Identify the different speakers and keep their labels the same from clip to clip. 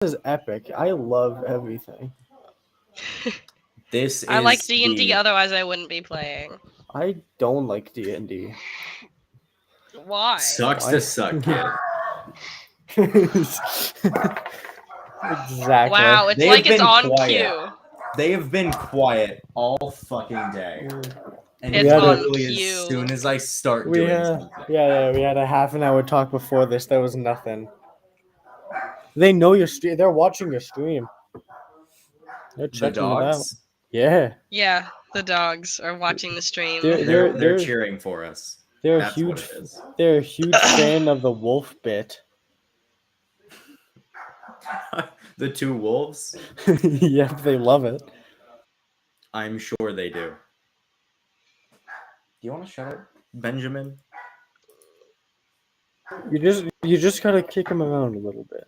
Speaker 1: is epic. I love everything.
Speaker 2: This
Speaker 3: I like
Speaker 2: is
Speaker 3: D&D,
Speaker 2: the
Speaker 3: otherwise I wouldn't be playing.
Speaker 1: I don't like D&D.
Speaker 3: Why?
Speaker 2: sucks
Speaker 1: Why?
Speaker 2: to suck, kid.
Speaker 1: Exactly.
Speaker 3: Wow, it's
Speaker 2: They
Speaker 3: like
Speaker 2: have
Speaker 3: it's
Speaker 2: been
Speaker 3: on
Speaker 2: quiet.
Speaker 3: cue.
Speaker 2: They have been quiet all fucking day. And
Speaker 3: It's
Speaker 1: had a-
Speaker 3: on
Speaker 2: literally
Speaker 3: cue.
Speaker 2: as soon as I start
Speaker 1: We
Speaker 2: doing
Speaker 1: had
Speaker 2: something.
Speaker 1: we had a half an hour talk before this. There was nothing. They know your stream. They're watching your stream. They're
Speaker 2: The
Speaker 1: checking it out.
Speaker 2: dogs,
Speaker 1: Yeah,
Speaker 3: Yeah, the dogs are watching the stream.
Speaker 2: they're cheering for us.
Speaker 1: they're a
Speaker 2: That's
Speaker 1: huge
Speaker 2: what it is.
Speaker 1: they're a huge fan of the wolf bit.
Speaker 2: The two wolves,
Speaker 1: Yep, they love it.
Speaker 2: I'm sure they do. Do you want to shut up, Benjamin?
Speaker 1: You just gotta kick him around a little bit.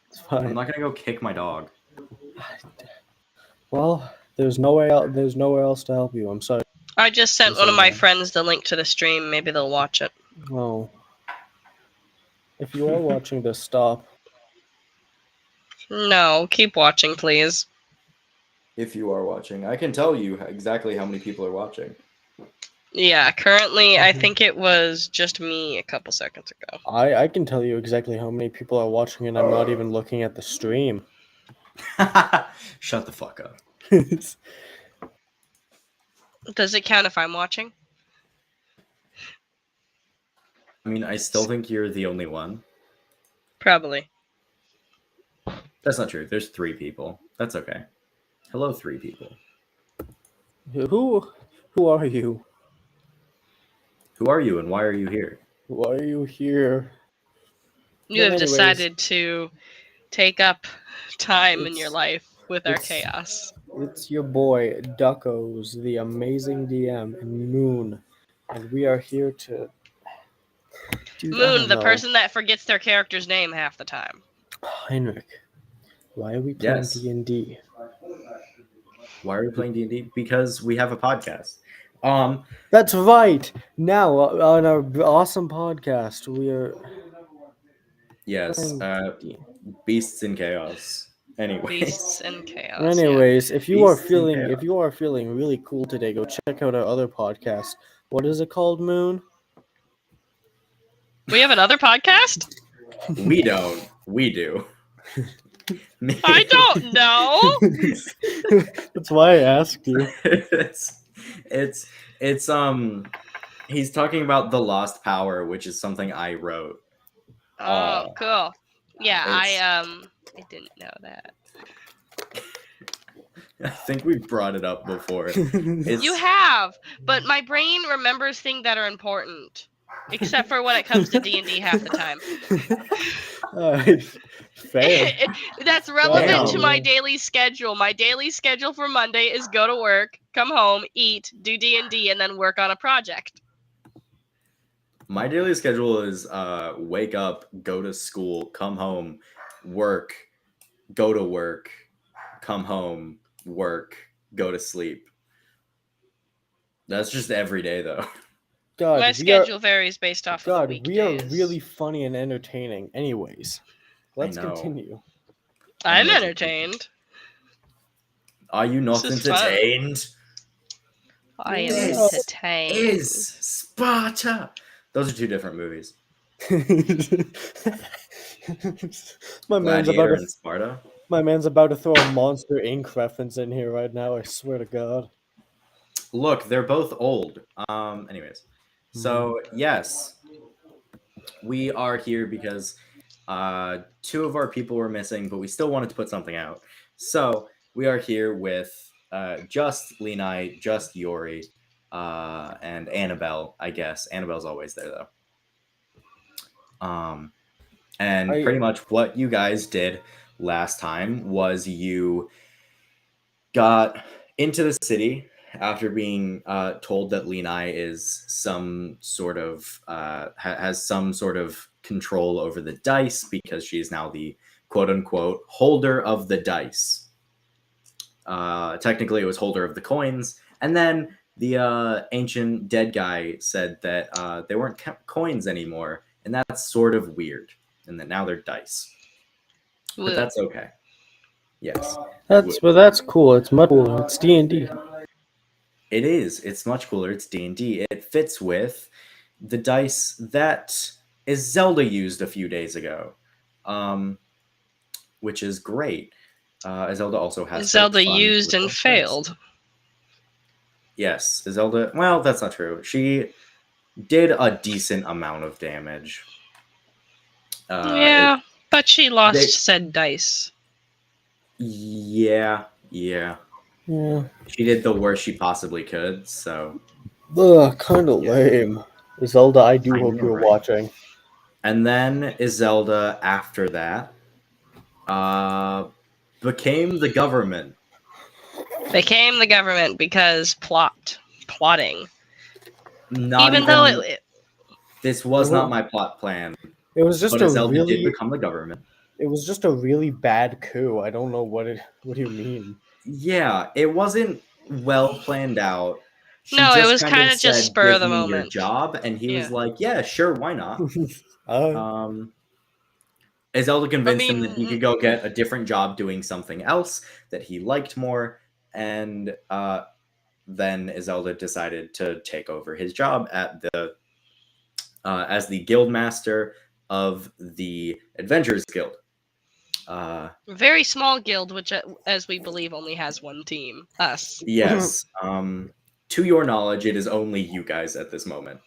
Speaker 1: It's
Speaker 2: I'm
Speaker 1: fine.
Speaker 2: not gonna go kick my dog.
Speaker 1: Well, there's nowhere else to help you. I'm sorry.
Speaker 3: I just sent
Speaker 2: Yes,
Speaker 3: one of my
Speaker 2: okay.
Speaker 3: friends the link to the stream. Maybe they'll watch it.
Speaker 1: No. If you are watching this, stop.
Speaker 3: No, keep watching, please.
Speaker 2: If you are watching, I can tell you exactly how many people are watching.
Speaker 3: Yeah, currently I think it was just me a couple seconds ago.
Speaker 1: I can tell you exactly how many people are watching, and I'm not even looking at the stream.
Speaker 2: Shut the fuck up.
Speaker 3: Does it count if I'm watching?
Speaker 2: I mean, I still think you're the only one.
Speaker 3: Probably.
Speaker 2: That's not true. There's 3 people. That's okay. Hello, 3 people.
Speaker 1: Who are you?
Speaker 2: Who are you and why are you here?
Speaker 1: Why are you here?
Speaker 3: You have decided to take up time in your
Speaker 1: It's-
Speaker 3: life with our
Speaker 1: it's-
Speaker 3: chaos.
Speaker 1: It's your boy Duckos, the amazing DM, and Moon, and we are here to. Dude, I
Speaker 3: Moon,
Speaker 1: don't
Speaker 3: the
Speaker 1: know.
Speaker 3: person that forgets their character's name half the time.
Speaker 1: Heinrich, why are we playing
Speaker 2: Yes.
Speaker 1: D&D?
Speaker 2: Why are we playing D&D? Because we have a podcast.
Speaker 1: That's right. Now on our awesome podcast, we are
Speaker 2: Yes.
Speaker 1: playing D&D.
Speaker 2: Beasts in Chaos. Anyways.
Speaker 3: Beasts and chaos.
Speaker 1: Anyways, if you are
Speaker 2: Beasts and
Speaker 1: feeling really cool today, go check out our other podcast. What is it called, Moon?
Speaker 3: We have another podcast?
Speaker 2: We don't. We do.
Speaker 3: I don't know.
Speaker 1: That's why I asked you.
Speaker 2: it's he's talking about The Lost Power, which is something I wrote.
Speaker 3: Oh, cool. Yeah,
Speaker 2: It's-
Speaker 3: I didn't know that.
Speaker 2: I think we brought it up before.
Speaker 3: You have, but my brain remembers things that are important, except for when it comes to D&D half the time.
Speaker 1: Fair.
Speaker 3: That's relevant to
Speaker 2: Damn.
Speaker 3: my daily schedule. My daily schedule for Monday is go to work, come home, eat, do D&D, and then work on a project.
Speaker 2: My daily schedule is wake up, go to school, come home, work, go to work, come home, work, go to sleep. That's just every day, though.
Speaker 1: God,
Speaker 3: My
Speaker 1: we
Speaker 3: schedule varies based off of the
Speaker 1: God,
Speaker 3: weekdays.
Speaker 1: we are really funny and entertaining. Anyways, let's
Speaker 2: know.
Speaker 1: continue.
Speaker 3: I'm
Speaker 2: I'm
Speaker 3: entertained.
Speaker 2: Are you not
Speaker 3: This is fun.
Speaker 2: entertained?
Speaker 3: I am
Speaker 2: This
Speaker 3: entertained.
Speaker 2: Is Sparta. Those are 2 different movies.
Speaker 1: my man's
Speaker 2: Gladiator and Sparta.
Speaker 1: about to throw a Monster Inc. reference in here right now. I swear to God.
Speaker 2: Look, they're both old. Anyways. So, yes. We are here because 2 of our people were missing, but we still wanted to put something out. So, we are here with just Lenai, just Yori, and Annabelle, I guess. Annabelle's always there, though. And pretty much what you guys did last time was you got into the city after being told that Lenai is some sort of has some sort of control over the dice because she is now the quote-unquote holder of the dice. Technically, it was holder of the coins, and then the ancient dead guy said that they weren't coins anymore, and that's sort of weird, and that now they're dice. but
Speaker 3: Woo.
Speaker 2: that's okay. Yes,
Speaker 1: That's cool. It's much cooler. It's D&D.
Speaker 2: it is. It's much cooler. It's D&D. It fits with the dice that Zelda used a few days ago, which is great. Zelda also has her
Speaker 3: Zelda
Speaker 2: fun
Speaker 3: used and
Speaker 2: little dice.
Speaker 3: failed.
Speaker 2: Yes, Zelda. Well, that's not true. She did a decent amount of damage.
Speaker 3: Yeah, but she lost
Speaker 2: they-
Speaker 3: said dice.
Speaker 2: Yeah.
Speaker 1: Yeah.
Speaker 2: She did the worst she possibly could. So,
Speaker 1: Ugh, kind of lame. Zelda, I do
Speaker 2: I
Speaker 1: hope
Speaker 2: know,
Speaker 1: you're
Speaker 2: right?
Speaker 1: watching.
Speaker 2: And then Zelda, after that, became the government.
Speaker 3: Became the government because plotting.
Speaker 2: Not
Speaker 3: Even
Speaker 2: even.
Speaker 3: though
Speaker 2: This was not my plot plan.
Speaker 1: It was just
Speaker 2: But
Speaker 1: a
Speaker 2: Zelda did
Speaker 1: really.
Speaker 2: become the government.
Speaker 1: It was just a really bad coup. I don't know what it. What do you mean?
Speaker 2: Yeah, it wasn't well planned out. She
Speaker 3: No, it
Speaker 2: just
Speaker 3: was
Speaker 2: kind
Speaker 3: kind
Speaker 2: of
Speaker 3: of just
Speaker 2: said,
Speaker 3: spur of
Speaker 2: "Give
Speaker 3: the
Speaker 2: me your
Speaker 3: moment.
Speaker 2: job," and he was
Speaker 3: Yeah.
Speaker 2: like, "Yeah, sure, why not?"
Speaker 1: Uh,
Speaker 2: Zelda convinced him that he
Speaker 3: mean,
Speaker 2: could go get a different job doing something else that he liked more, and then Zelda decided to take over his job at the as the guild master of the Adventurers Guild.
Speaker 3: very small guild, which, as we believe, only has one team. Us.
Speaker 2: Yes. To your knowledge, it is only you guys at this moment.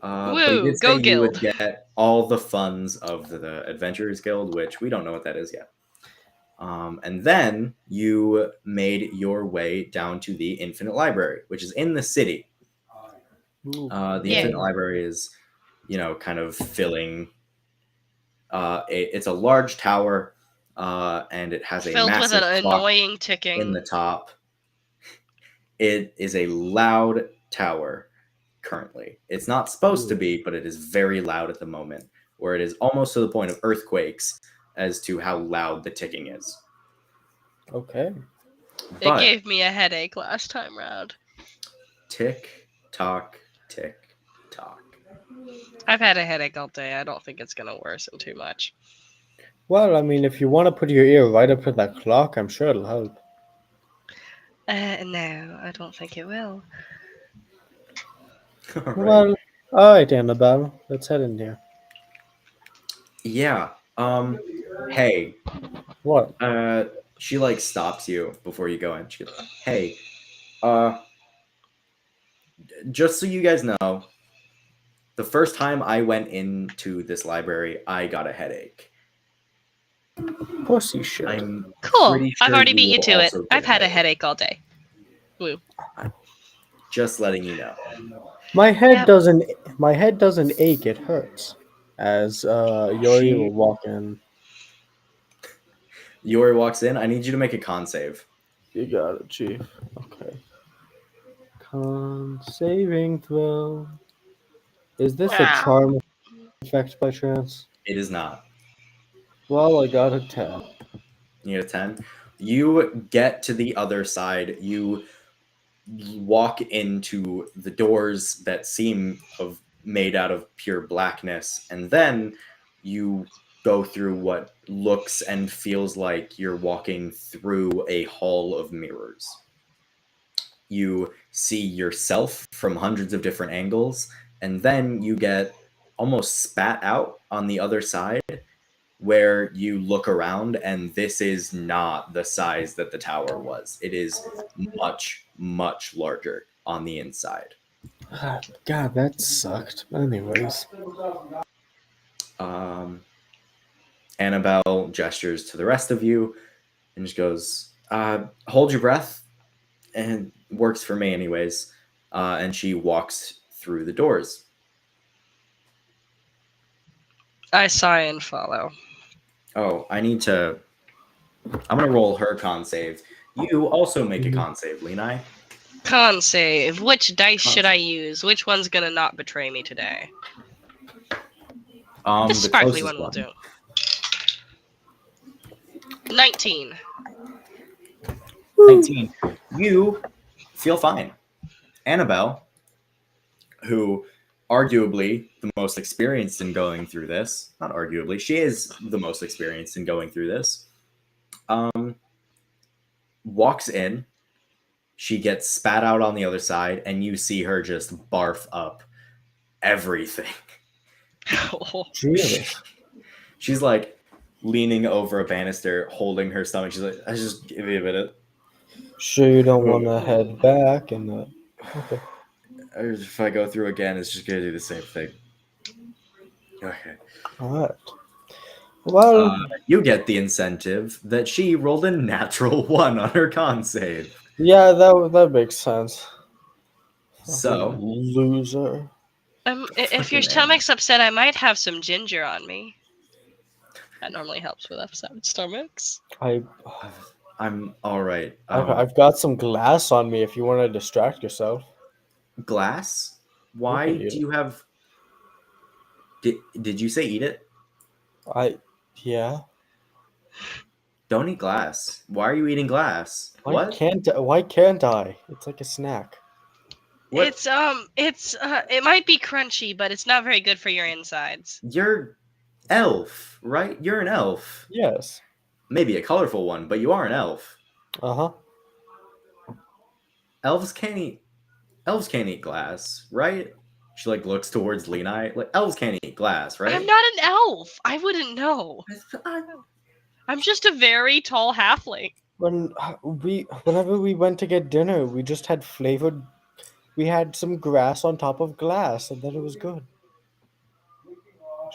Speaker 2: But he
Speaker 3: Woo,
Speaker 2: did say
Speaker 3: go
Speaker 2: you would
Speaker 3: guild.
Speaker 2: get all the funds of the Adventurers Guild, which we don't know what that is yet. And then you made your way down to the Infinite Library, which is in the city. The
Speaker 3: Yeah.
Speaker 2: Infinite Library is, kind of filling. It's a large tower, and it has a
Speaker 3: Filled with
Speaker 2: massive
Speaker 3: an
Speaker 2: clock
Speaker 3: annoying ticking.
Speaker 2: in the top. It is a loud tower currently. It's not supposed to be, but it is very loud at the moment, where it is almost to the point of earthquakes as to how loud the ticking is.
Speaker 1: okay.
Speaker 3: It
Speaker 2: But
Speaker 3: gave me a headache last time round.
Speaker 2: tick tock, tick tock.
Speaker 3: I've had a headache all day. I don't think it's gonna worsen too much.
Speaker 1: Well, I mean, if you want to put your ear right up to that clock, I'm sure it'll help.
Speaker 3: No, I don't think it will.
Speaker 2: All right.
Speaker 1: Well, all right, Annabelle. Let's head in here.
Speaker 2: Yeah. Hey.
Speaker 1: What?
Speaker 2: She stops you before you go in. She goes, "Hey, just so you guys know, the first time I went into this library, I got a headache.
Speaker 1: Of course you should.
Speaker 2: I'm
Speaker 3: Cool.
Speaker 2: pretty
Speaker 3: I've
Speaker 2: sure
Speaker 3: already beat you
Speaker 2: will
Speaker 3: to it.
Speaker 2: also get
Speaker 3: I've had a headache all day. Woo.
Speaker 2: Just letting you know.
Speaker 1: My head
Speaker 3: Yep.
Speaker 1: doesn't. My head doesn't ache. It hurts. As Yuri
Speaker 2: She-
Speaker 1: will walk in.
Speaker 2: Yuri walks in. I need you to make a con save.
Speaker 1: You got it, Chief. Okay. Con saving throw. Is this a
Speaker 3: Ah.
Speaker 1: charm effect by chance?
Speaker 2: It is not.
Speaker 1: Well, I got a 10.
Speaker 2: You get a 10. You get to the other side. You walk into the doors that seem made out of pure blackness, and then you go through what looks and feels like you're walking through a hall of mirrors. You see yourself from hundreds of different angles, and then you get almost spat out on the other side, where you look around, and this is not the size that the tower was. It is much, much larger on the inside.
Speaker 1: God, that sucked. Anyways.
Speaker 2: Annabelle gestures to the rest of you and just goes, hold your breath, and works for me anyways. And she walks through the doors.
Speaker 3: I sigh and follow.
Speaker 2: Oh, I'm going to roll her con save. You also make a con save, Lenai.
Speaker 3: Con save. Which dice
Speaker 2: Con
Speaker 3: should I
Speaker 2: save.
Speaker 3: use? Which one's gonna not betray me today?
Speaker 2: The
Speaker 3: The sparkly
Speaker 2: closest
Speaker 3: one will do. 19.
Speaker 2: 19. You feel fine. Annabelle, who arguably the most experienced in going through this. Not arguably, she is the most experienced in going through this. Walks in. She gets spat out on the other side, and you see her just barf up everything.
Speaker 1: Jesus.
Speaker 2: She's like leaning over a banister, holding her stomach. She's like, "I just give me a minute.
Speaker 1: Sure you don't want to head back and okay.
Speaker 2: If I go through again, it's just gonna do the same thing." Okay.
Speaker 1: All right. Well,
Speaker 2: You get the incentive that she rolled a natural 1 on her con save.
Speaker 1: yeah, that makes sense.
Speaker 2: So
Speaker 1: Fucking loser.
Speaker 3: If
Speaker 2: Fucking
Speaker 3: your
Speaker 2: man.
Speaker 3: stomach's upset, I might have some ginger on me. That normally helps with upset stomachs.
Speaker 2: I'm all right.
Speaker 1: I've got some glass on me if you want to distract yourself.
Speaker 2: Glass? Why
Speaker 1: Look at you.
Speaker 2: do you have? Did you say eat it?
Speaker 1: Yeah.
Speaker 2: Don't eat glass. Why are you eating glass?
Speaker 1: Why
Speaker 2: What?
Speaker 1: can't I? It's like a snack.
Speaker 2: What?
Speaker 3: It might be crunchy, but it's not very good for your insides.
Speaker 2: You're elf, right? You're an elf.
Speaker 1: Yes.
Speaker 2: Maybe a colorful one, but you are an elf.
Speaker 1: Uh-huh.
Speaker 2: Elves can't eat glass, right? She like looks towards Lenai. Like elves can't eat glass, right?
Speaker 3: I'm not an elf. I wouldn't know. I'm just a very tall halfling.
Speaker 1: Whenever we went to get dinner, we just had we had some grass on top of glass, and then it was good.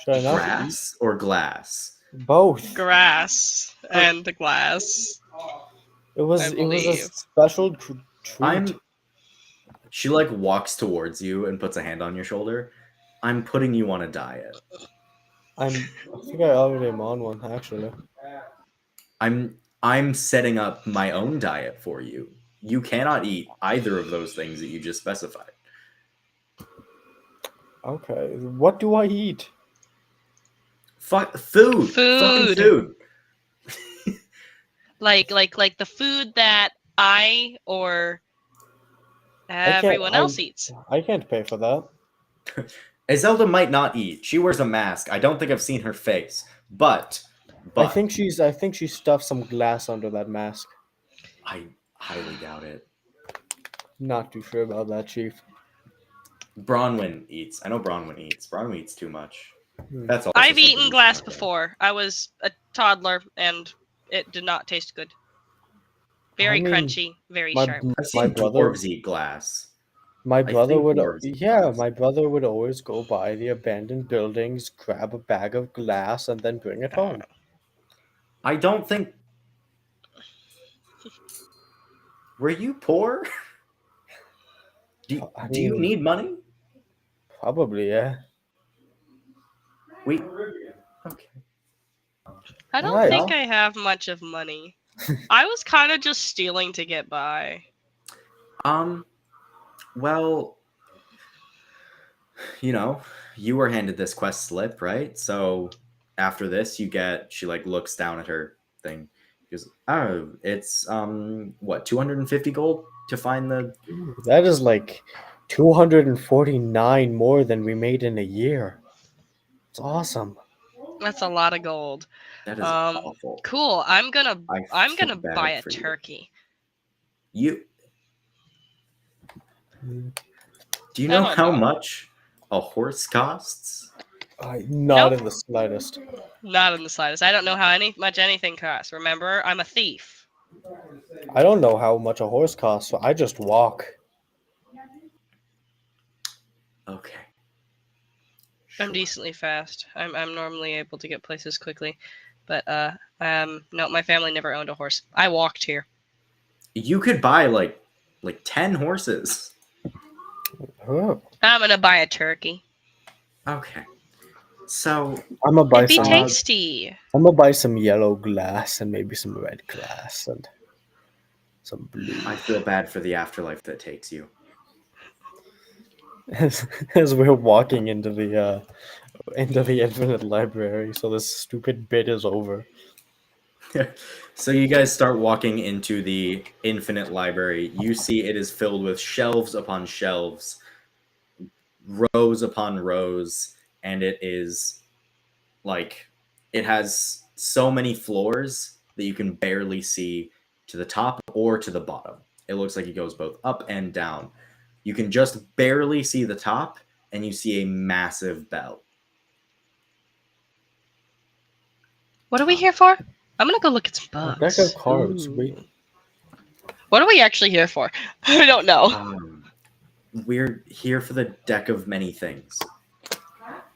Speaker 1: Should I not eat?
Speaker 2: Grass or glass?
Speaker 1: Both.
Speaker 3: Grass and the glass.
Speaker 1: It was
Speaker 3: I
Speaker 1: a
Speaker 3: believe.
Speaker 1: special treat.
Speaker 2: She like walks towards you and puts a hand on your shoulder. I'm putting you on a diet.
Speaker 1: I think I already am on one actually.
Speaker 2: I'm setting up my own diet for you. You cannot eat either of those things that you just specified.
Speaker 1: Okay, what do I eat?
Speaker 2: Food.
Speaker 3: Food.
Speaker 2: Fucking food.
Speaker 3: Like the food that I or everyone else eats.
Speaker 1: I can't pay for that.
Speaker 2: Iselda might not eat. She wears a mask. I don't think I've seen her face. But
Speaker 1: I think she stuffed some glass under that mask.
Speaker 2: I highly doubt it.
Speaker 1: Not too sure about that, Chief.
Speaker 2: Bronwyn eats. I know Bronwyn eats. Bronwyn eats too much.
Speaker 1: Hmm.
Speaker 2: That's all.
Speaker 3: I've eaten glass before. I was a toddler and it did not taste good. Very
Speaker 1: I mean,
Speaker 3: crunchy, very sharp.
Speaker 2: I've seen
Speaker 1: my brother-
Speaker 2: dwarves eat glass.
Speaker 1: My brother
Speaker 2: think
Speaker 1: would,
Speaker 2: dwarves eat
Speaker 1: yeah,
Speaker 2: glass.
Speaker 1: my brother would always go by the abandoned buildings, grab a bag of glass, and then bring it home.
Speaker 2: I don't think. Were you poor? Do
Speaker 1: I
Speaker 2: you
Speaker 1: mean-
Speaker 2: need money?
Speaker 1: Probably, yeah.
Speaker 2: Okay.
Speaker 3: I don't
Speaker 1: Right.
Speaker 3: think I have much of money. I was kind of just stealing to get by.
Speaker 2: Well, you were handed this quest slip, right? So after this, she like looks down at her thing. She goes, "Oh, it's 250 gold to find the."
Speaker 1: Ooh, that is like 249 more than we made in a year. It's awesome.
Speaker 3: That's a lot of gold.
Speaker 2: That is awful.
Speaker 3: Cool. I'm gonna
Speaker 2: I feel bad
Speaker 3: buy a
Speaker 2: for you.
Speaker 3: turkey.
Speaker 2: Do you
Speaker 3: I
Speaker 2: know
Speaker 3: don't
Speaker 2: how
Speaker 3: know.
Speaker 2: much a horse costs?
Speaker 1: Not
Speaker 3: Nope.
Speaker 1: in the slightest.
Speaker 3: Not in the slightest. I don't know how much anything costs. Remember, I'm a thief.
Speaker 1: I don't know how much a horse costs, so I just walk.
Speaker 2: Okay.
Speaker 3: I'm
Speaker 2: Sure.
Speaker 3: decently fast. I'm normally able to get places quickly, but no, my family never owned a horse. I walked here.
Speaker 2: You could buy like 10 horses.
Speaker 1: Oh,
Speaker 3: I'm gonna buy a turkey.
Speaker 2: Okay. So
Speaker 1: I'm gonna buy
Speaker 3: It'd be
Speaker 1: some.
Speaker 3: tasty.
Speaker 1: I'm gonna buy some yellow glass and maybe some red glass and some blue.
Speaker 2: I feel bad for the afterlife that takes you.
Speaker 1: As we're walking into the infinite library, so this stupid bit is over.
Speaker 2: So you guys start walking into the infinite library. You see it is filled with shelves upon shelves. rows upon rows, and it is like it has so many floors that you can barely see to the top or to the bottom. It looks like it goes both up and down. You can just barely see the top, and you see a massive bell.
Speaker 3: What are we here for? I'm gonna go look at some
Speaker 1: A
Speaker 3: books.
Speaker 1: deck of cards.
Speaker 3: Ooh.
Speaker 1: Wait.
Speaker 3: What are we actually here for? I don't know.
Speaker 2: We're here for the deck of many things.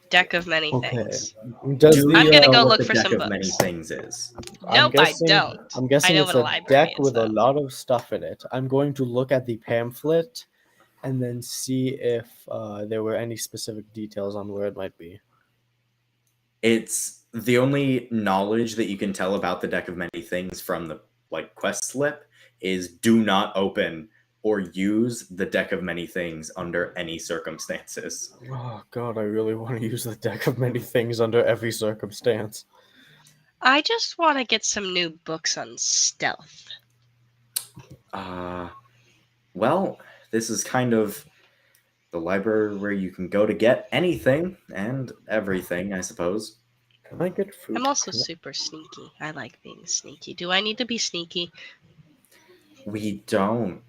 Speaker 3: Deck of many
Speaker 1: Okay.
Speaker 3: things.
Speaker 1: Does
Speaker 2: Do
Speaker 1: the,
Speaker 3: I'm gonna
Speaker 2: you know
Speaker 3: go
Speaker 2: what
Speaker 3: look
Speaker 2: the
Speaker 3: for
Speaker 2: deck
Speaker 3: some
Speaker 2: of many
Speaker 3: books.
Speaker 2: things is?
Speaker 3: Nope, I don't.
Speaker 1: I'm guessing
Speaker 3: I know
Speaker 1: it's
Speaker 3: what a
Speaker 1: a
Speaker 3: library
Speaker 1: deck
Speaker 3: is,
Speaker 1: with a
Speaker 3: though.
Speaker 1: lot of stuff in it. I'm going to look at the pamphlet and then see if there were any specific details on where it might be.
Speaker 2: It's the only knowledge that you can tell about the deck of many things from the quest slip is do not open or use the deck of many things under any circumstances.
Speaker 1: Oh god, I really want to use the deck of many things under every circumstance.
Speaker 3: I just want to get some new books on stealth.
Speaker 2: Well, this is kind of the library where you can go to get anything and everything, I suppose.
Speaker 1: Can I get fruit?
Speaker 3: I'm also super sneaky. I like being sneaky. Do I need to be sneaky?
Speaker 2: We don't.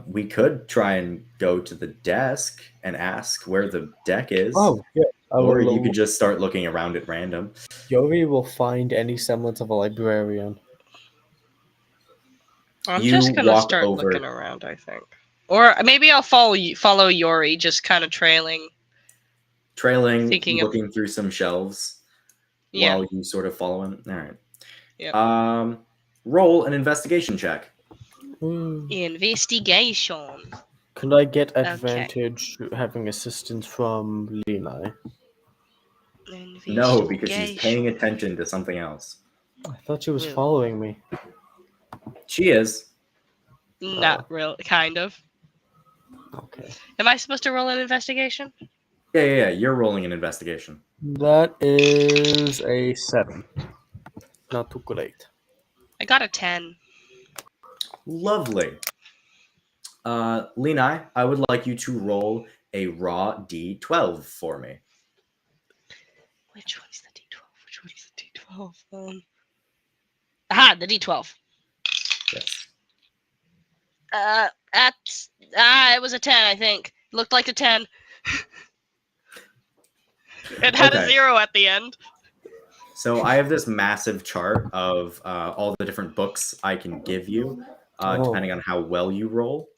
Speaker 2: We could try and go to the desk and ask where the deck is.
Speaker 1: Oh, yeah.
Speaker 2: Or you could just start looking around at random.
Speaker 1: Yori will find any semblance of a librarian.
Speaker 3: I'm
Speaker 2: You
Speaker 3: just gonna
Speaker 2: walk
Speaker 3: start
Speaker 2: over-
Speaker 3: looking around, I think. Or maybe I'll follow Yori, just kind of trailing. Thinking of-
Speaker 2: looking through some shelves
Speaker 3: Yeah.
Speaker 2: while you sort of follow him. All right.
Speaker 3: Yep.
Speaker 2: Roll an investigation check.
Speaker 3: Investigation.
Speaker 1: Could I get advantage having assistance from Lena?
Speaker 2: No, because she's paying attention to something else.
Speaker 1: I thought she was
Speaker 3: Woo.
Speaker 1: following me.
Speaker 2: She is.
Speaker 3: Not real, kind of.
Speaker 1: Okay.
Speaker 3: Am I supposed to roll an investigation?
Speaker 2: Yeah. You're rolling an investigation.
Speaker 1: That is a 7. Not too great.
Speaker 3: I got a 10.
Speaker 2: Lovely. Lena, I would like you to roll a raw D12 for me.
Speaker 3: Which one's the D12? Which one's the D12? Aha, the D12.
Speaker 2: Yes.
Speaker 3: It was a 10, I think. Looked like a 10. It had a
Speaker 2: Okay.
Speaker 3: 0 at the end.
Speaker 2: So I have this massive chart of all the different books I can give you, depending on how well you roll,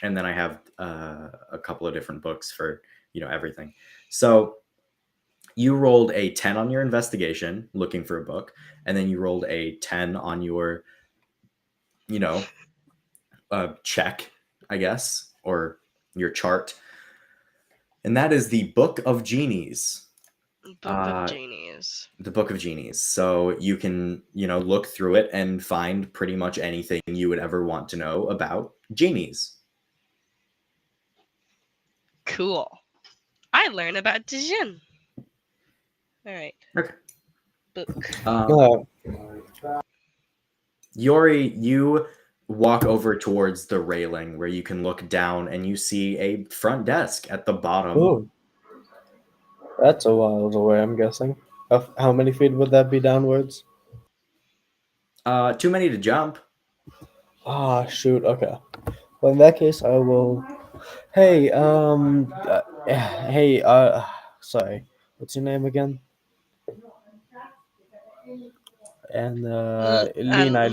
Speaker 2: and then I have a couple of different books for everything. So you rolled a 10 on your investigation, looking for a book, and then you rolled a 10 on your, check, I guess, or your chart, and that is the Book of Genies.
Speaker 3: Book of Genies.
Speaker 2: The Book of Genies. So you can, look through it and find pretty much anything you would ever want to know about genies.
Speaker 3: Cool. I learn about Dijin. All right.
Speaker 2: Okay.
Speaker 3: Book.
Speaker 2: Yori, you walk over towards the railing where you can look down and you see a front desk at the bottom.
Speaker 1: Oh. That's a while away, I'm guessing. How many feet would that be downwards?
Speaker 2: Too many to jump.
Speaker 1: Ah, shoot. Okay. Well, in that case, I will. Hey, sorry. What's your name again? And Lena.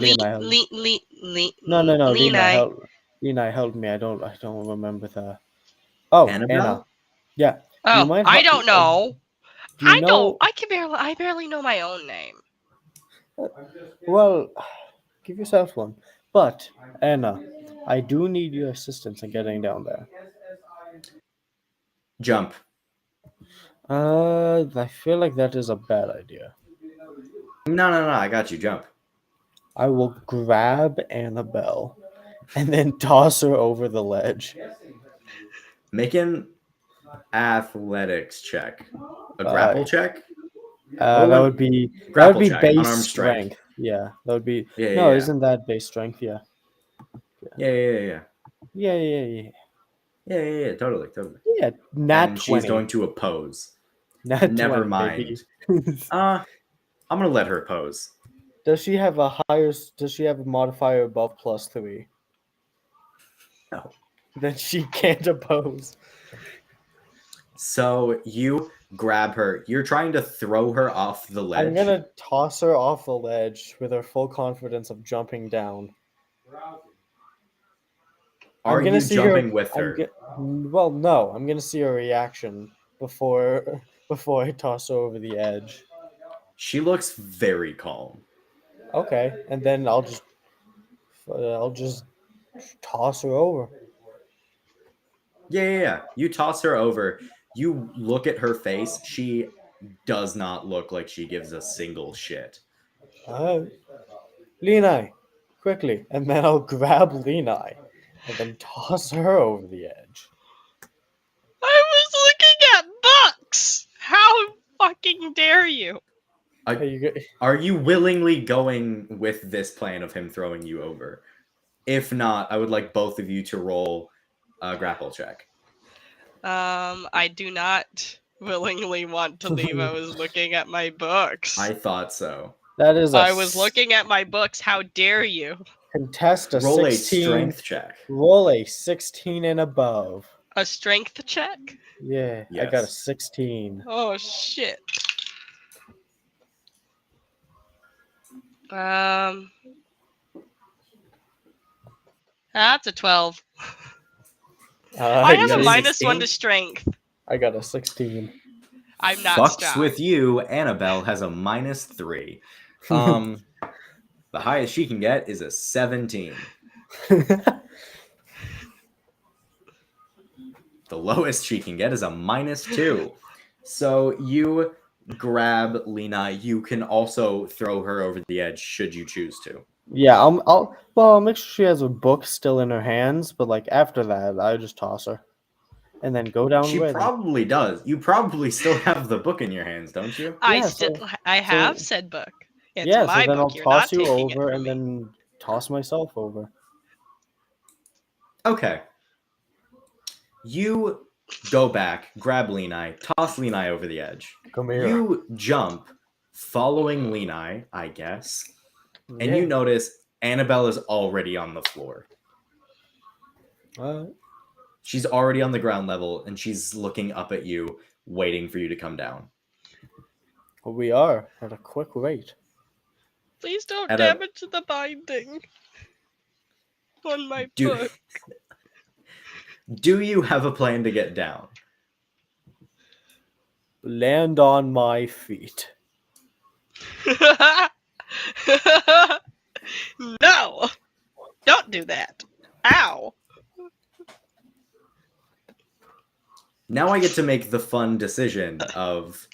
Speaker 1: No. Lena, help me. I don't remember the. Oh,
Speaker 2: Annabelle?
Speaker 1: Anna. Yeah.
Speaker 3: Oh,
Speaker 1: mind
Speaker 3: I don't know.
Speaker 1: Do you know?
Speaker 3: I barely know my own name.
Speaker 1: Well, give yourself one. But Anna, I do need your assistance in getting down there.
Speaker 2: Jump.
Speaker 1: I feel like that is a bad idea.
Speaker 2: No. I got you. Jump.
Speaker 1: I will grab Annabelle and then toss her over the ledge.
Speaker 2: Make an athletics check. A grapple check?
Speaker 1: That would be
Speaker 2: check,
Speaker 1: base
Speaker 2: unarmed strike.
Speaker 1: strength. Yeah, that would be.
Speaker 2: Yeah.
Speaker 1: Isn't that base strength? Yeah.
Speaker 2: Yeah.
Speaker 1: Yeah.
Speaker 2: Yeah, totally.
Speaker 1: Yeah, nat
Speaker 2: And
Speaker 1: 20.
Speaker 2: she's going to oppose.
Speaker 1: Nat
Speaker 2: Never
Speaker 1: 20,
Speaker 2: mind.
Speaker 1: baby.
Speaker 2: I'm gonna let her oppose.
Speaker 1: Does she have a modifier above +3?
Speaker 2: No.
Speaker 1: Then she can't oppose.
Speaker 2: So you grab her. You're trying to throw her off the ledge.
Speaker 1: I'm gonna toss her off the ledge with her full confidence of jumping down.
Speaker 2: Are
Speaker 1: I'm gonna
Speaker 2: you
Speaker 1: see
Speaker 2: jumping
Speaker 1: her,
Speaker 2: with her?
Speaker 1: Well, no. I'm gonna see her reaction before I toss her over the edge.
Speaker 2: She looks very calm.
Speaker 1: Okay, and then I'll just toss her over.
Speaker 2: Yeah. You toss her over. You look at her face. She does not look like she gives a single shit.
Speaker 1: Lenai, quickly, and then I'll grab Lenai and then toss her over the edge.
Speaker 3: I was looking at books. How fucking dare you?
Speaker 2: Are you willingly going with this plan of him throwing you over? If not, I would like both of you to roll a grapple check.
Speaker 3: I do not willingly want to leave. I was looking at my books.
Speaker 2: I thought so.
Speaker 1: That is
Speaker 3: I was looking at my books. How dare you?
Speaker 1: Contest a
Speaker 2: Roll
Speaker 1: 16.
Speaker 2: a strength check.
Speaker 1: Roll a 16 and above.
Speaker 3: A strength check?
Speaker 1: Yeah, I got a 16.
Speaker 3: Oh shit. That's a 12. I have
Speaker 2: got
Speaker 3: a
Speaker 2: a
Speaker 3: -1
Speaker 2: 16?
Speaker 3: to strength.
Speaker 1: I got a 16.
Speaker 3: I'm not
Speaker 2: Fucks
Speaker 3: strong.
Speaker 2: with you. Annabelle has a -3. The highest she can get is a 17. The lowest she can get is a -2. So you grab Lena. You can also throw her over the edge should you choose to.
Speaker 1: Yeah, I'll make sure she has a book still in her hands, but like after that, I just toss her, and then go down.
Speaker 2: She probably does. You probably still have the book in your hands, don't you?
Speaker 3: I
Speaker 1: Yeah,
Speaker 3: I have said book. It's
Speaker 1: yeah,
Speaker 3: my
Speaker 1: so then
Speaker 3: book.
Speaker 1: I'll
Speaker 3: You're
Speaker 1: toss
Speaker 3: not
Speaker 1: you
Speaker 3: taking it
Speaker 1: over
Speaker 3: from
Speaker 1: and
Speaker 3: me.
Speaker 1: then toss myself over.
Speaker 2: Okay. You go back, grab Lenai, toss Lenai over the edge.
Speaker 1: Come here.
Speaker 2: You jump, following Lenai, I guess, and you notice Annabelle is already on the floor. She's already on the ground level, and she's looking up at you, waiting for you to come down.
Speaker 1: We are at a quick rate.
Speaker 3: Please don't damage the binding on my book.
Speaker 2: Do you have a plan to get down?
Speaker 1: Land on my feet.
Speaker 3: No! Don't do that. Ow!
Speaker 2: Now I get to make the fun decision of,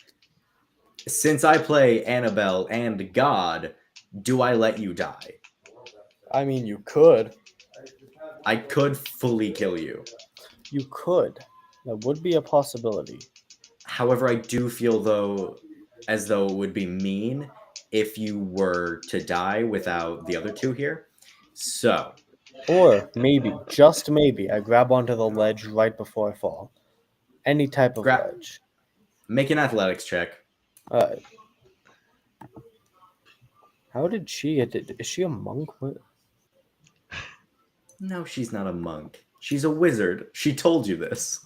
Speaker 2: since I play Annabelle and God, do I let you die?
Speaker 1: I mean, you could.
Speaker 2: I could fully kill you.
Speaker 1: You could. That would be a possibility.
Speaker 2: However, I do feel as though it would be mean if you were to die without the other two here. So.
Speaker 1: Or maybe, just maybe, I grab onto the ledge right before I fall. Any type of ledge.
Speaker 2: Make an athletics check.
Speaker 1: Alright. How did she? Is she a monk? What?
Speaker 2: No, she's not a monk. She's a wizard. She told you this.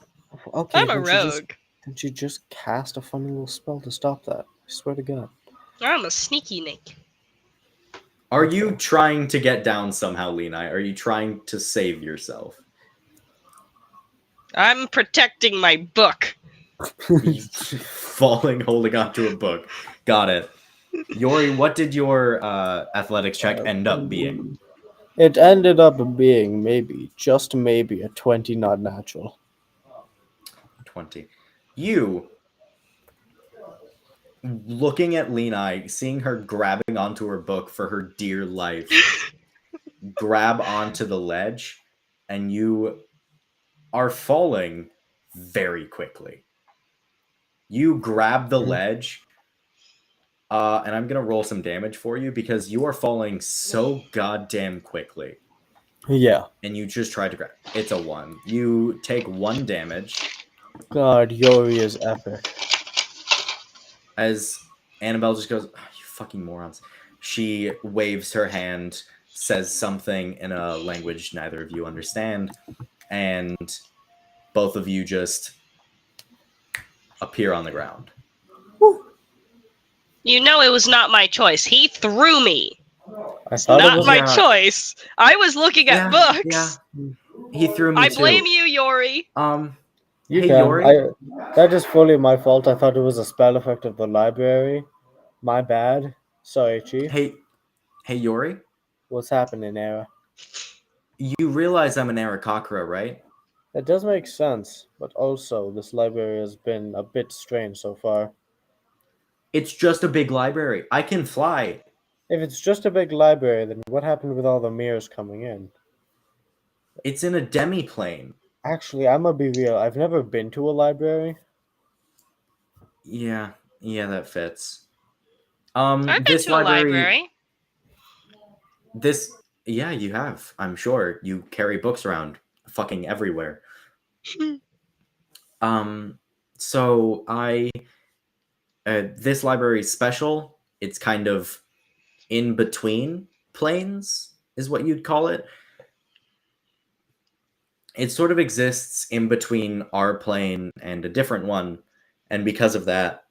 Speaker 1: Okay,
Speaker 3: I'm a rogue.
Speaker 1: Did she just cast a funny little spell to stop that? I swear to God.
Speaker 3: I'm a sneaky Nick.
Speaker 2: Are you trying to get down somehow, Lenai? Are you trying to save yourself?
Speaker 3: I'm protecting my book.
Speaker 2: Falling, holding onto a book. Got it. Yori, what did your athletics check end up being?
Speaker 1: It ended up being maybe, just maybe, a 20 not natural.
Speaker 2: 20. You, looking at Lenai, seeing her grabbing onto her book for her dear life, grab onto the ledge, and you are falling very quickly. You grab the ledge, and I'm going to roll some damage for you because you are falling so goddamn quickly.
Speaker 1: Yeah.
Speaker 2: and you just try to grab. It's a 1. You take 1 damage
Speaker 1: God, Yori is epic.
Speaker 2: as Annabelle just goes, "Oh, you fucking morons." She waves her hand, says something in a language neither of you understand, and both of you just appear on the ground.
Speaker 3: You know it was not my choice. He threw me.
Speaker 1: I
Speaker 3: It's
Speaker 1: thought it
Speaker 3: not
Speaker 1: was.
Speaker 3: my
Speaker 2: Yeah.
Speaker 3: choice. I was looking at books.
Speaker 2: He threw me
Speaker 3: I
Speaker 2: too.
Speaker 3: blame you, Yori.
Speaker 1: You
Speaker 2: Hey,
Speaker 1: can.
Speaker 2: Yori?
Speaker 1: That is fully my fault. I thought it was a spell effect of the library. My bad. Sorry, Chief.
Speaker 2: Hey, Yori?
Speaker 1: What's happening, Era?
Speaker 2: You realize I'm an Aarakocra, right?
Speaker 1: That does make sense, but also this library has been a bit strange so far.
Speaker 2: It's just a big library. I can fly.
Speaker 1: If it's just a big library, then what happened with all the mirrors coming in?
Speaker 2: It's in a demi-plane.
Speaker 1: Actually, I'm gonna be real. I've never been to a library.
Speaker 2: Yeah, that fits.
Speaker 3: I've been
Speaker 2: This
Speaker 3: to a library.
Speaker 2: Yeah, you have. I'm sure you carry books around fucking everywhere. So this library is special. It's kind of in between planes, is what you'd call it. It sort of exists in between our plane and a different one, and because of that,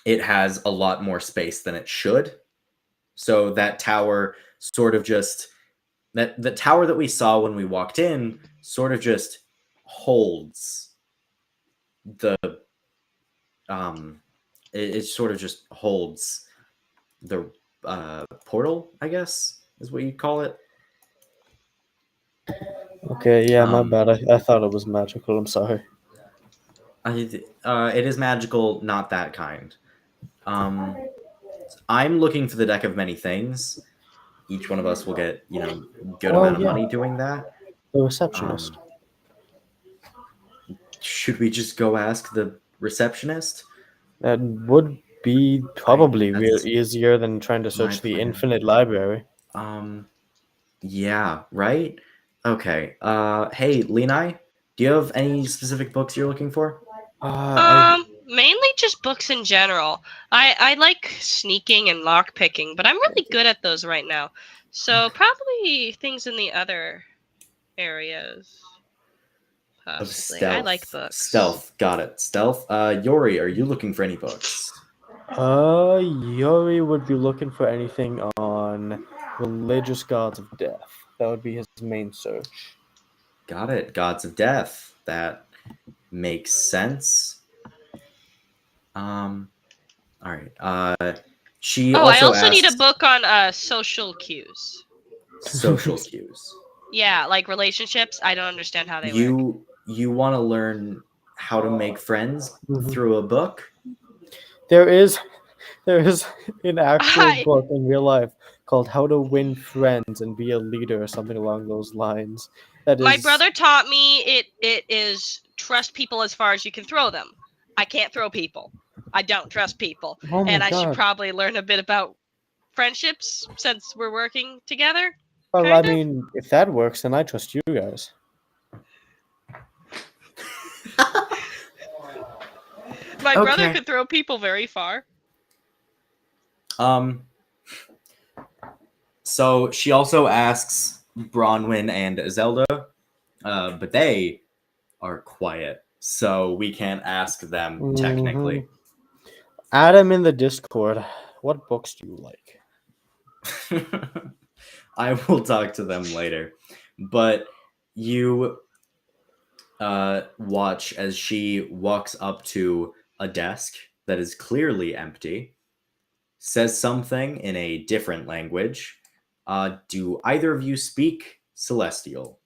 Speaker 2: it has a lot more space than it should. So that tower sort of just the tower that we saw when we walked in sort of just holds the it sort of just holds the portal, I guess is what you'd call it.
Speaker 1: Okay, yeah, my
Speaker 2: Um,
Speaker 1: bad. I thought it was magical. I'm sorry.
Speaker 2: It is magical, not that kind. I'm looking for the deck of many things. Each one of us will get, good
Speaker 1: Oh,
Speaker 2: amount of
Speaker 1: yeah.
Speaker 2: money doing that.
Speaker 1: The receptionist.
Speaker 2: Should we just go ask the receptionist?
Speaker 1: That would be probably
Speaker 2: That's
Speaker 1: easier than trying to
Speaker 2: my
Speaker 1: search the
Speaker 2: plan.
Speaker 1: infinite library.
Speaker 2: Yeah, right? Okay. Hey, Lenai, do you have any specific books you're looking for?
Speaker 3: Mainly just books in general. I like sneaking and lock picking, but I'm really good at those right now. So probably things in the other areas.
Speaker 2: Of
Speaker 3: Possibly.
Speaker 2: stealth.
Speaker 3: I like books.
Speaker 2: Stealth, got it. Stealth. Yori, are you looking for any books?
Speaker 1: Yuri would be looking for anything on religious gods of death. That would be his main search.
Speaker 2: Got it. Gods of Death. That makes sense. All right. She
Speaker 3: I also
Speaker 2: asks,
Speaker 3: need a book on social cues.
Speaker 2: social cues.
Speaker 3: Yeah, like relationships. I don't understand how they work.
Speaker 2: You want to learn how to make friends
Speaker 1: Mhm.
Speaker 2: through a book?
Speaker 1: There is an actual
Speaker 3: I-
Speaker 1: book in real life called How to Win Friends and Be a Leader or something along those lines.
Speaker 3: My brother taught me it is trust people as far as you can throw them. I can't throw people. I don't trust people.
Speaker 1: Oh my
Speaker 3: And I should
Speaker 1: God.
Speaker 3: probably learn a bit about friendships since we're working together.
Speaker 1: Well,
Speaker 3: kind
Speaker 1: I
Speaker 3: of.
Speaker 1: mean, if that works, then I trust you guys.
Speaker 3: My brother
Speaker 2: Okay.
Speaker 3: could throw people very far.
Speaker 2: So she also asks Bronwyn and Zelda, but they are quiet, so we can't ask them technically.
Speaker 1: Add them in the Discord. What books do you like?
Speaker 2: I will talk to them later, but you watch as she walks up to a desk that is clearly empty, says something in a different language. Do either of you speak Celestial?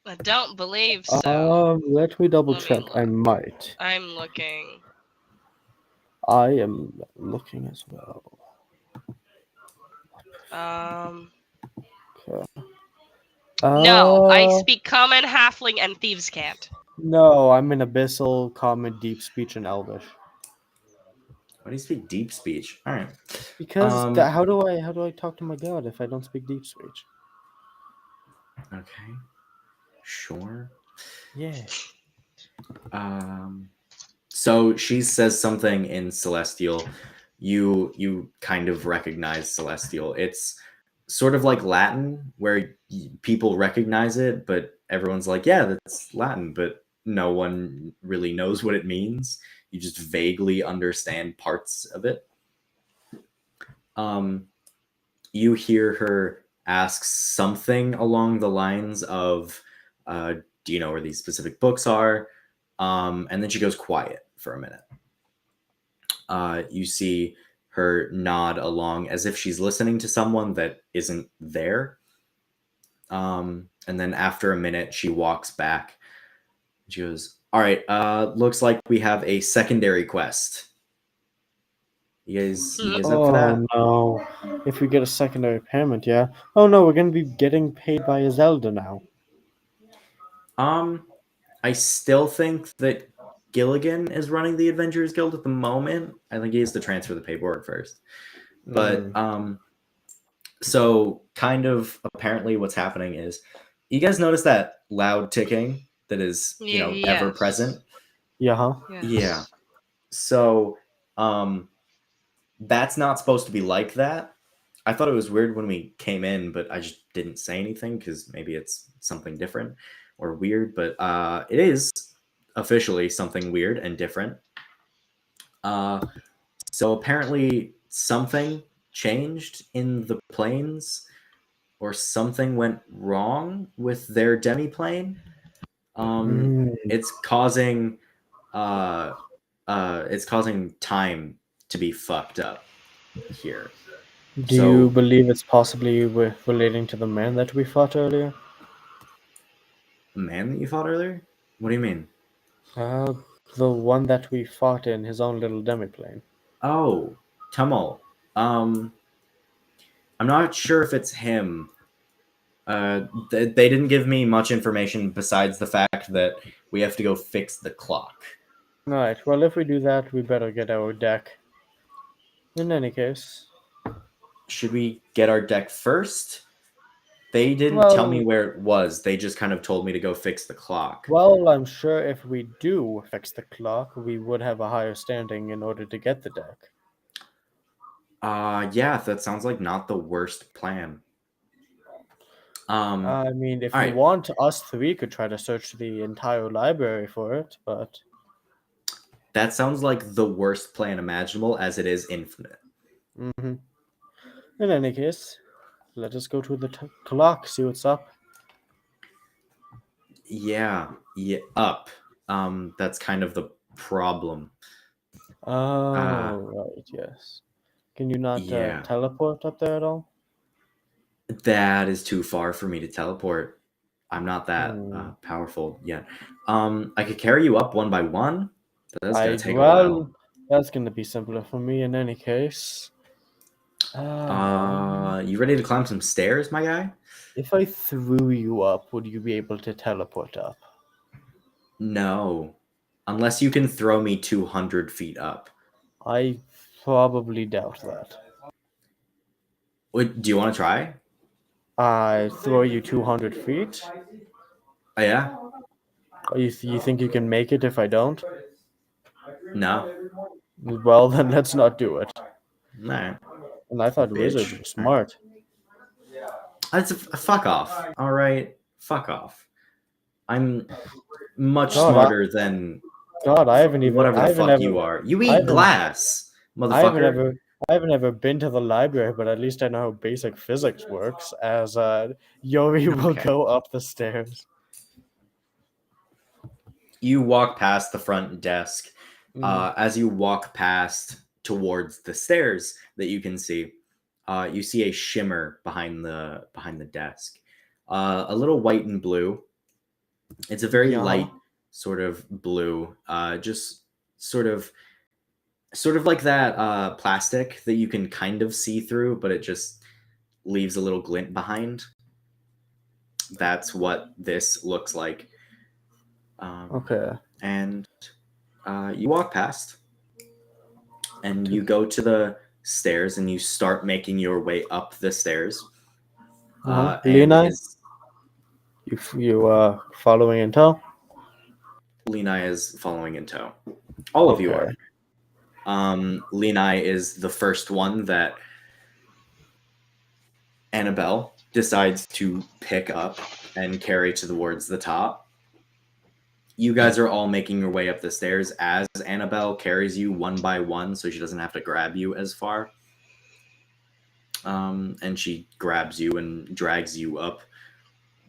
Speaker 3: I don't believe so.
Speaker 1: Let me double
Speaker 3: Let me
Speaker 1: check. I
Speaker 3: look.
Speaker 1: might.
Speaker 3: I'm looking.
Speaker 1: I am looking as well. Okay.
Speaker 3: No, I speak Common, Halfling, and Thieves' Cant.
Speaker 1: No, I'm in Abyssal, Common, Deep Speech, and Elvish.
Speaker 2: Why do you speak deep speech? All right.
Speaker 1: Because
Speaker 2: Um,
Speaker 1: how do I talk to my god if I don't speak deep speech?
Speaker 2: Okay. Sure.
Speaker 1: Yeah.
Speaker 2: So she says something in Celestial. You kind of recognize Celestial. It's sort of like Latin, where people recognize it, but everyone's like, "Yeah, that's Latin," but no one really knows what it means. You just vaguely understand parts of it. Um, you hear her ask something along the lines of, "Do you know where these specific books are?" And then she goes quiet for a minute. You see her nod along as if she's listening to someone that isn't there. And then after a minute, she walks back. She goes, "All right, looks like we have a secondary quest. You guys up for that?"
Speaker 1: Oh no. If we get a secondary payment, yeah. Oh no, we're gonna be getting paid by Zelda now.
Speaker 2: I still think that Gilligan is running the Adventurers Guild at the moment. I think he has to transfer the paperwork first. But so kind of apparently what's happening is, you guys notice that loud ticking that is, ever
Speaker 3: Yes.
Speaker 2: present?
Speaker 1: Yeah, huh?
Speaker 3: Yes.
Speaker 2: Yeah. So that's not supposed to be like that. I thought it was weird when we came in, but I just didn't say anything because maybe it's something different or weird, but it is officially something weird and different. So apparently something changed in the planes, or something went wrong with their demiplane. It's causing it's causing time to be fucked up here.
Speaker 1: Do you believe it's possibly relating to the man that we fought earlier?
Speaker 2: Man that you fought earlier? What do you mean?
Speaker 1: The one that we fought in his own little demiplane.
Speaker 2: Oh, Tumult. I'm not sure if it's him. They didn't give me much information besides the fact that we have to go fix the clock.
Speaker 1: Alright, well, if we do that, we better get our deck. In any case.
Speaker 2: Should we get our deck first? They didn't tell me where it was. They just kind of told me to go fix the clock.
Speaker 1: Well, I'm sure if we do fix the clock, we would have a higher standing in order to get the deck.
Speaker 2: Yeah, that sounds like not the worst plan.
Speaker 1: I mean, if you
Speaker 2: alright.
Speaker 1: want, us three could try to search the entire library for it, but...
Speaker 2: That sounds like the worst plan imaginable, as it is infinite.
Speaker 1: In any case, let us go to the clock, see what's up.
Speaker 2: Yeah, up. That's kind of the problem.
Speaker 1: Right, yes. Can you not teleport up there at all?
Speaker 2: That is too far for me to teleport. I'm not that powerful yet. I could carry you up one by one, but that's gonna take a while.
Speaker 1: That's gonna be simpler for me in any case.
Speaker 2: You ready to climb some stairs, my guy?
Speaker 1: If I threw you up, would you be able to teleport up?
Speaker 2: No. Unless you can throw me 200 feet up.
Speaker 1: I probably doubt that.
Speaker 2: Wait, do you want to try?
Speaker 1: I throw you 200 feet?
Speaker 2: Oh, yeah?
Speaker 1: You think you can make it if I don't?
Speaker 2: No.
Speaker 1: Well, then let's not do it.
Speaker 2: Nah.
Speaker 1: And I thought wizards were smart.
Speaker 2: That's a fuck off. All right, fuck off. I'm much smarter than.
Speaker 1: God, I haven't even.
Speaker 2: Whatever the fuck you are. You eat glass, motherfucker.
Speaker 1: I haven't ever been to the library, but at least I know how basic physics works. As Yori will go up the stairs.
Speaker 2: You walk past the front desk. As you walk past towards the stairs that you can see, you see a shimmer behind the desk, a little white and blue. It's a very light sort of blue, just sort of like that plastic that you can kind of see through, but it just leaves a little glint behind. That's what this looks like.
Speaker 1: Okay.
Speaker 2: And you walk past, and you go to the stairs and you start making your way up the stairs. And
Speaker 1: Lena,
Speaker 2: is
Speaker 1: you following in tow?
Speaker 2: Lenai is following in tow. All of you are.
Speaker 1: Okay.
Speaker 2: Lenai is the first one that Annabelle decides to pick up and carry towards the top. You guys are all making your way up the stairs as Annabelle carries you one by one so she doesn't have to grab you as far. And she grabs you and drags you up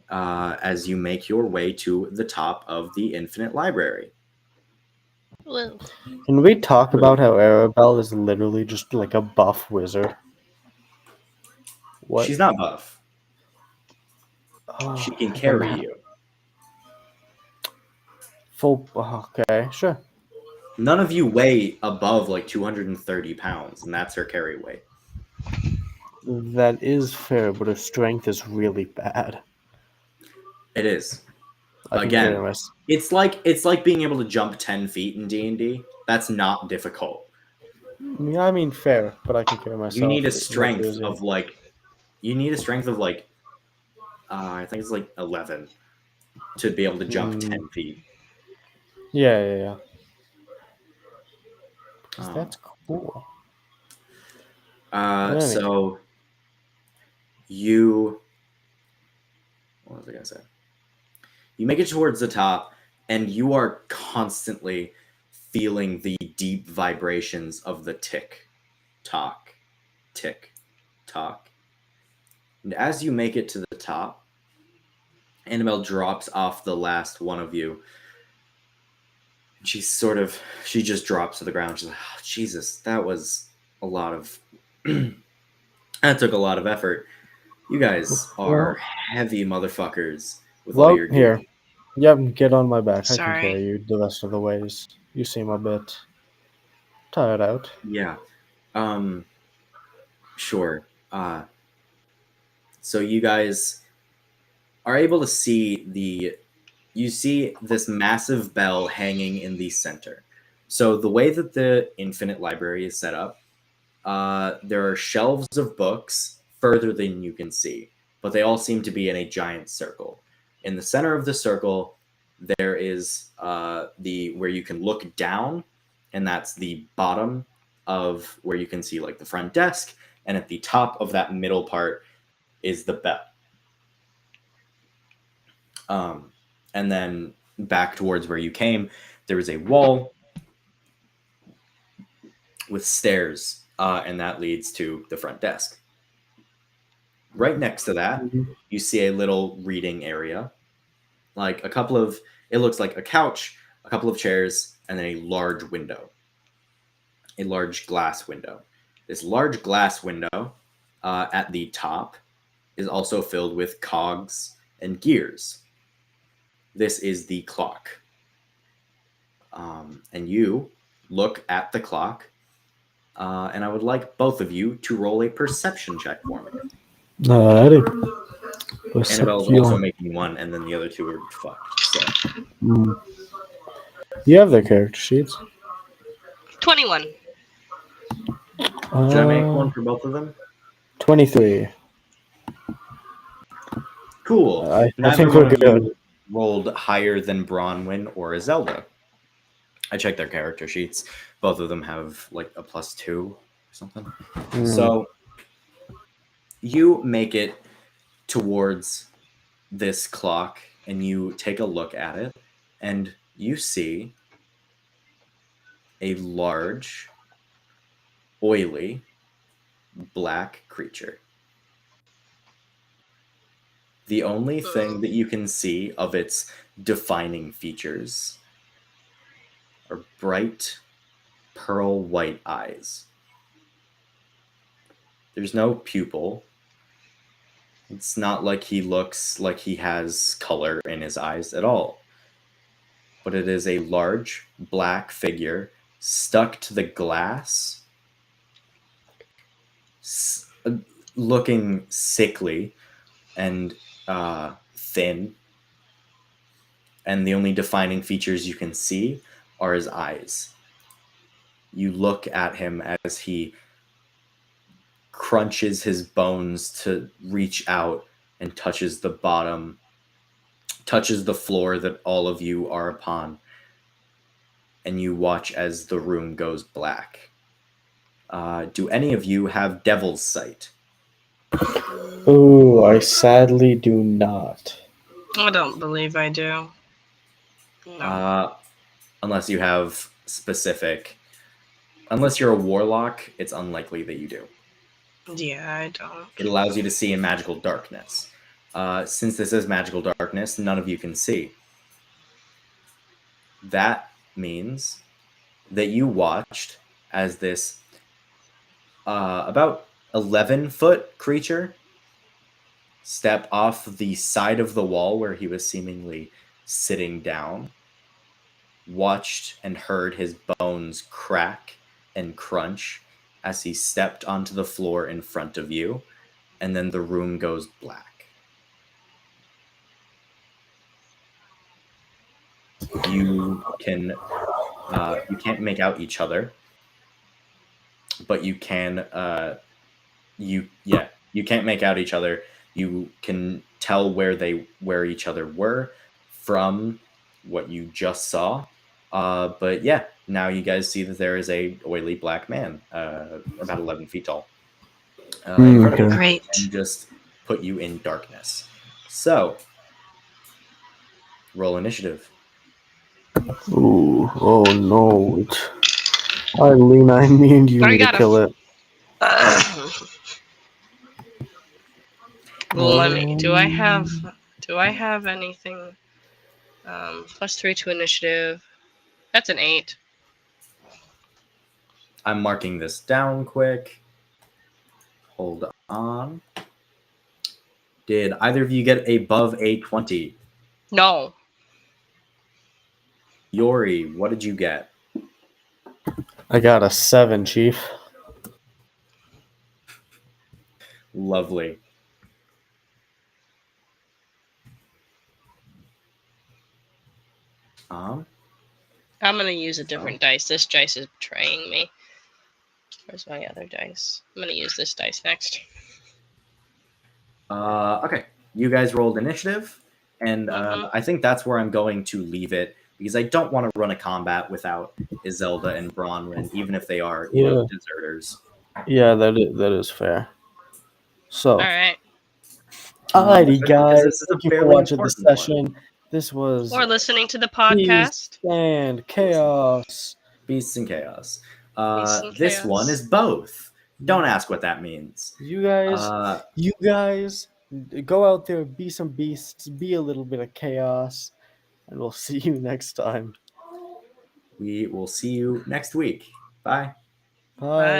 Speaker 2: as you make your way to the top of the Infinite Library.
Speaker 3: Well,
Speaker 1: Can we talk about how Arabelle is literally just like a buff wizard? What?
Speaker 2: She's not buff.
Speaker 1: Oh,
Speaker 2: She can
Speaker 1: then
Speaker 2: carry
Speaker 1: how-
Speaker 2: you.
Speaker 1: Full. Okay, sure.
Speaker 2: None of you weigh above like 230 pounds, and that's her carry weight.
Speaker 1: That is fair, but her strength is really bad.
Speaker 2: It is.
Speaker 1: I can
Speaker 2: Again,
Speaker 1: carry myself.
Speaker 2: it's like being able to jump 10 feet in D&D. That's not difficult.
Speaker 1: Yeah, I mean fair, but I can carry myself.
Speaker 2: You need a
Speaker 1: like
Speaker 2: strength
Speaker 1: crazy.
Speaker 2: of I think it's like 11 to be able to jump 10 feet.
Speaker 1: Yeah. 'Cause that's cool. Anyway.
Speaker 2: So you, what was I gonna say? You make it towards the top, and you are constantly feeling the deep vibrations of the tick tock. And as you make it to the top, Annabelle drops off the last one of you. She just drops to the ground. She's like, oh, Jesus, that was a lot of, that took a lot of effort. You guys are heavy motherfuckers with all your gear.
Speaker 1: Here. Yep, get on my back. I
Speaker 3: Sorry.
Speaker 1: can carry you the rest of the ways. You seem a bit tired out.
Speaker 2: Yeah. Sure. So you guys are able to see you see this massive bell hanging in the center. So the way that the Infinite Library is set up, there are shelves of books further than you can see, but they all seem to be in a giant circle. In the center of the circle, there is where you can look down, and that's the bottom of where you can see like the front desk, and at the top of that middle part is the bell. And then back towards where you came, there is a wall with stairs, and that leads to the front desk. Right next to that, you see a little reading area, like it looks like a couch, a couple of chairs, and then a large window, a large glass window. This large glass window at the top is also filled with cogs and gears. This is the clock. And you look at the clock, and I would like both of you to roll a perception check for me.
Speaker 1: Alrighty.
Speaker 2: Annabelle's also making one, and then the other two are fucked. So.
Speaker 1: You have their character sheets.
Speaker 3: 21.
Speaker 2: Should I make one for both of them?
Speaker 1: 23.
Speaker 2: Cool.
Speaker 1: I
Speaker 2: Neither
Speaker 1: think
Speaker 2: one
Speaker 1: we're
Speaker 2: of
Speaker 1: good.
Speaker 2: you rolled higher than Bronwyn or Zelda. I checked their character sheets. Both of them have like a +2 or something. So you make it towards this clock and you take a look at it, and you see a large, oily, black creature. The only thing that you can see of its defining features are bright, pearl white eyes. There's no pupil. It's not like he looks like he has color in his eyes at all. But it is a large black figure stuck to the glass, looking sickly and thin. And the only defining features you can see are his eyes. You look at him as he crunches his bones to reach out and touches the bottom, touches the floor that all of you are upon. And you watch as the room goes black. Do any of you have Devil's Sight?
Speaker 1: Ooh, I sadly do not.
Speaker 3: I don't believe I do. No.
Speaker 2: Unless you have specific. Unless you're a warlock, it's unlikely that you do.
Speaker 3: Yeah, I don't.
Speaker 2: It allows you to see in magical darkness. Since this is magical darkness, none of you can see. That means that you watched as this about 11-foot creature step off the side of the wall where he was seemingly sitting down, watched and heard his bones crack and crunch as he stepped onto the floor in front of you, and then the room goes black. You can't make out each other, but you can you can't make out each other. You can tell where each other were from what you just saw. But yeah, now you guys see that there is a oily black man, about 11 feet tall, in front of you,
Speaker 3: Great.
Speaker 2: and just put you in darkness. So, roll initiative.
Speaker 4: Ooh, oh no. Eileen, I need you
Speaker 3: I
Speaker 4: need to
Speaker 3: gotta-
Speaker 4: kill it.
Speaker 3: Let me. Do I have anything? +3 to initiative. That's an 8.
Speaker 2: I'm marking this down quick. Hold on. Did either of you get above a 20?
Speaker 3: No.
Speaker 2: Yori, what did you get?
Speaker 1: I got a 7, Chief.
Speaker 2: Lovely.
Speaker 3: I'm gonna use a different dice. This dice is betraying me. Where's my other dice? I'm gonna use this dice next.
Speaker 2: Okay. You guys rolled initiative, and
Speaker 3: Mhm.
Speaker 2: I think that's where I'm going to leave it because I don't want to run a combat without Izelda and Bronwyn, even if they are
Speaker 1: Yeah.
Speaker 2: deserters.
Speaker 4: Yeah, that is fair. So,
Speaker 3: All right.
Speaker 1: Alrighty,
Speaker 2: Because
Speaker 1: guys.
Speaker 2: this is a
Speaker 1: Thank you for
Speaker 2: fairly
Speaker 1: watching the
Speaker 2: important one.
Speaker 1: session. This was
Speaker 3: Or listening to the podcast.
Speaker 1: and Chaos.
Speaker 2: Beasts and Chaos.
Speaker 3: Beasts and
Speaker 2: This
Speaker 3: Chaos.
Speaker 2: one is both. Don't ask what that means.
Speaker 1: You guys,
Speaker 2: Uh,
Speaker 1: go out there, be some beasts, be a little bit of chaos, and we'll see you next time.
Speaker 2: we will see you next week. Bye.
Speaker 1: Bye.